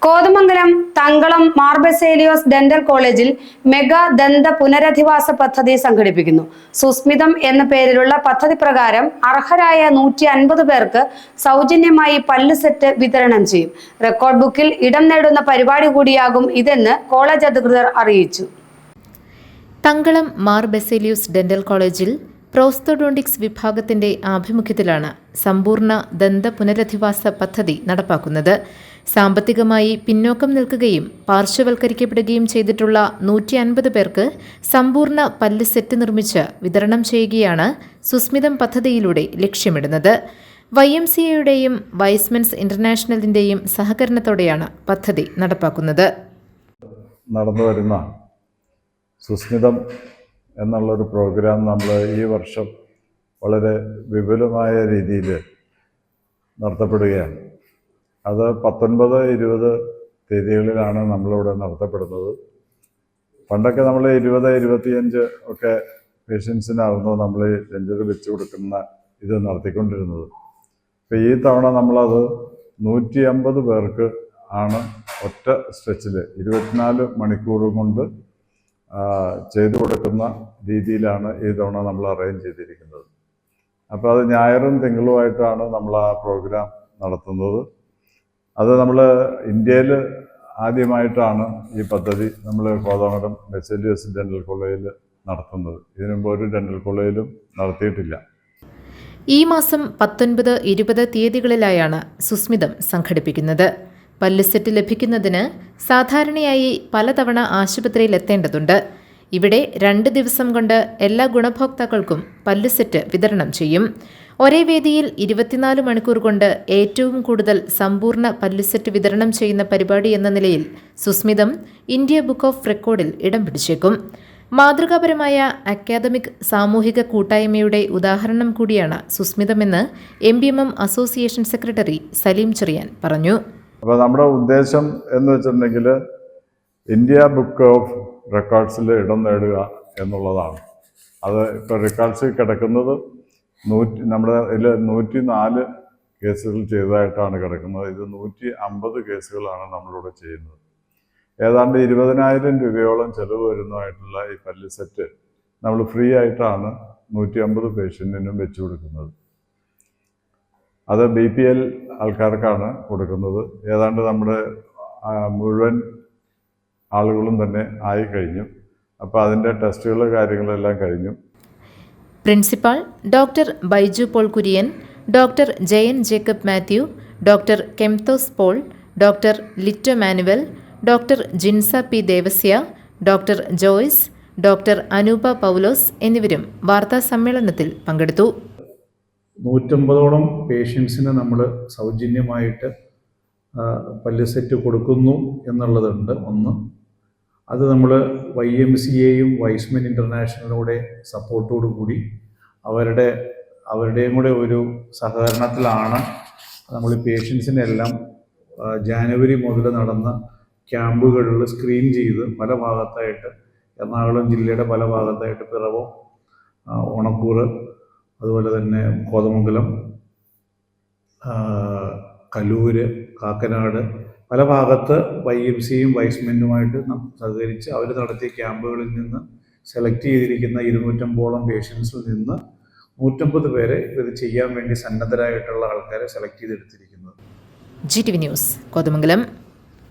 Kothamangalam Thankalam Mar Baselios dental കോളേജിൽ mega ദന്ത പുനരധിവാസ പദ്ധതി സംഘടിപ്പിക്കുന്നു. സുസ്മിതം എന്ന പേരിലുള്ള പദ്ധതി പ്രകാരം അർഹരായ 150 പേർക്ക് സൗജന്യമായി പല്ല് സെറ്റ് വിതരണം ചെയ്യും. റെക്കോർഡ് ബുക്കിൽ ഇടം നേടുന്ന പരിപാടി കൂടിയാകും ഇതെന്ന് കോളേജ് അധികൃതർ അറിയിച്ചു. തങ്കളം മാർ ബസേലിയോസ് ഡെന്റൽ കോളേജിൽ പ്രോസ്തോഡോണ്ടിക്സ് വിഭാഗത്തിന്റെ ആഭിമുഖ്യത്തിലാണ് സമ്പൂർണ്ണ ദന്ത പുനരധിവാസ പദ്ധതി നടപ്പാക്കുന്നത്. സാമ്പത്തികമായി പിന്നോക്കം നിൽക്കുകയും പാർശ്വവൽക്കരിക്കപ്പെടുകയും ചെയ്തിട്ടുള്ള 150 പേർക്ക് സമ്പൂർണ്ണ പല്ല് സെറ്റ് നിർമ്മിച്ച് വിതരണം ചെയ്യുകയാണ് സുസ്മിതം പദ്ധതിയിലൂടെ ലക്ഷ്യമിടുന്നത്. YMCAയുടെയും വൈസ്മെൻസ് ഇന്റർനാഷണലിന്റെയും സഹകരണത്തോടെയാണ് പദ്ധതി നടപ്പാക്കുന്നത്. നടന്നുവരുന്ന സുസ്മിതം എന്നുള്ളൊരു പ്രോഗ്രാം നമ്മൾ ഈ വർഷം വളരെ വിപുലമായ രീതിയിൽ നടത്തപ്പെടുകയാണ്. അത് 19, 20 തീയതികളിലാണ് നമ്മളിവിടെ നടത്തപ്പെടുന്നത്. പണ്ടൊക്കെ നമ്മൾ 20, 25 ഒക്കെ പേഷ്യൻസിനായിരുന്നു നമ്മൾ ഡെന്റൽ വെച്ച് കൊടുക്കുന്ന ഇത് നടത്തിക്കൊണ്ടിരുന്നത്. അപ്പോൾ ഈ തവണ നമ്മളത് 150 പേർക്ക് ആണ് ഒറ്റ സ്ട്രെച്ചിൽ 24 മണിക്കൂർ കൊണ്ട് ചെയ്തു കൊടുക്കുന്ന രീതിയിലാണ് ഈ തവണ നമ്മൾ അറേഞ്ച് ചെയ്തിരിക്കുന്നത്. അപ്പോൾ അത് ഞായറും തിങ്കളുമായിട്ടാണ് നമ്മൾ ആ പ്രോഗ്രാം നടത്തുന്നത്. അത് നമ്മൾ ഇന്ത്യയിൽ ആദ്യമായിട്ടാണ് ഈ പദ്ധതി നമ്മൾ കോതമംഗലം ബസേലിയോസ് ഡെന്റൽ കോളേജിൽ നടത്തുന്നത്. ഇതിനു മുമ്പ് ഒരു ഡെന്റൽ കോളേജിലും നടത്തിയിട്ടില്ല. ഈ മാസം 19, 20 തീയതികളിലായാണ് സുസ്മിതം സംഘടിപ്പിക്കുന്നത്. പല്ല് സെറ്റ് ലഭിക്കുന്നതിന് സാധാരണയായി പലതവണ ആശുപത്രിയിൽ എത്തേണ്ടതുണ്ട്. ഇവിടെ 2 ദിവസം കൊണ്ട് എല്ലാ ഗുണഭോക്താക്കൾക്കും പല്ല് സെറ്റ് വിതരണം ചെയ്യും. ഒരേ വേദിയിൽ 24 മണിക്കൂർ കൊണ്ട് ഏറ്റവും കൂടുതൽ സമ്പൂർണ്ണ പല്ല് സെറ്റ് വിതരണം ചെയ്യുന്ന പരിപാടി എന്ന നിലയിൽ സുസ്മിതം ഇന്ത്യ ബുക്ക് ഓഫ് റെക്കോർഡിൽ ഇടം പിടിച്ചേക്കും. മാതൃകാപരമായ അക്കാദമിക് സാമൂഹിക കൂട്ടായ്മയുടെ ഉദാഹരണം കൂടിയാണ് സുസ്മിതമെന്ന് MBMM association secretary Saleem Cherian പറഞ്ഞു. അപ്പോൾ നമ്മുടെ ഉദ്ദേശം എന്ന് വെച്ചിട്ടുണ്ടെങ്കിൽ ഇന്ത്യ ബുക്ക് ഓഫ് റെക്കോർഡ്സിൽ ഇടം നേടുക എന്നുള്ളതാണ്. അത് ഇപ്പോൾ റെക്കോർഡ്സിൽ കിടക്കുന്നത് നമ്മുടെ ഇതിൽ 104 കേസുകൾ ചെയ്തതായിട്ടാണ് കിടക്കുന്നത്. ഇത് 150 കേസുകളാണ് നമ്മളിവിടെ ചെയ്യുന്നത്. ഏതാണ്ട് 20,000 രൂപയോളം ചിലവ് വരുന്നതായിട്ടുള്ള ഈ പല്ല് സെറ്റ് നമ്മൾ ഫ്രീ ആയിട്ടാണ് 150 പേഷ്യൻറ്റിനും വെച്ചു കൊടുക്കുന്നത്. അത് BPL ആൾക്കാർക്കാണ് കൊടുക്കുന്നത്. ഏതാണ്ട് നമ്മുടെ മുഴുവൻ ആളുകളും തന്നെ ആയി കഴിഞ്ഞു. അപ്പോൾ അതിൻ്റെ ടെസ്റ്റുകൾ കാര്യങ്ങളെല്ലാം കഴിഞ്ഞു. Principal doctor Baiju Paul Kurian, doctor Jayan Jacob Mathew, doctor Kemthos Paul, doctor Litto Manuel, doctor Jinsa P Devasia, doctor Joyce, doctor Anupa Paulose എന്നിവരും വാർത്താ സമ്മേളനത്തിൽ പങ്കെടുത്തു. 150ഓളം പേഷ്യൻസിന് നമ്മൾ സൗജന്യമായിട്ട് പല്ല് സെറ്റ് കൊടുക്കുന്നു എന്നുള്ളതുണ്ട്. ഒന്ന്, അത് നമ്മൾ YMCAയും വൈസ്മെൻ ഇൻ്റർനാഷണലിലൂടെ സപ്പോർട്ടോടു കൂടി അവരുടെയും കൂടെ ഒരു സഹകരണത്തിലാണ് നമ്മൾ പേഷ്യൻസിനെല്ലാം ജാനുവരി മുതൽ നടന്ന ക്യാമ്പുകളിൽ സ്ക്രീൻ ചെയ്ത് പല ഭാഗത്തായിട്ട് എറണാകുളം ജില്ലയുടെ പല ഭാഗത്തായിട്ട് പിറവം, ഓണക്കൂർ, അതുപോലെ തന്നെ കോതമംഗലം, കലൂര്, കാക്കനാട് പല ഭാഗത്ത് YMCAയും വൈസ്മെൻറ്റുമായിട്ട് സഹകരിച്ച് അവർ നടത്തിയ ക്യാമ്പുകളിൽ നിന്ന് സെലക്ട് ചെയ്തിരിക്കുന്ന 250ഓളം പേഷ്യൻസിൽ നിന്ന് 150 പേരെ ഇത് ചെയ്യാൻ വേണ്ടി സന്നദ്ധരായിട്ടുള്ള ആൾക്കാരെ സെലക്ട് ചെയ്തെടുത്തിരിക്കുന്നത്. GTV news Kothamangalam.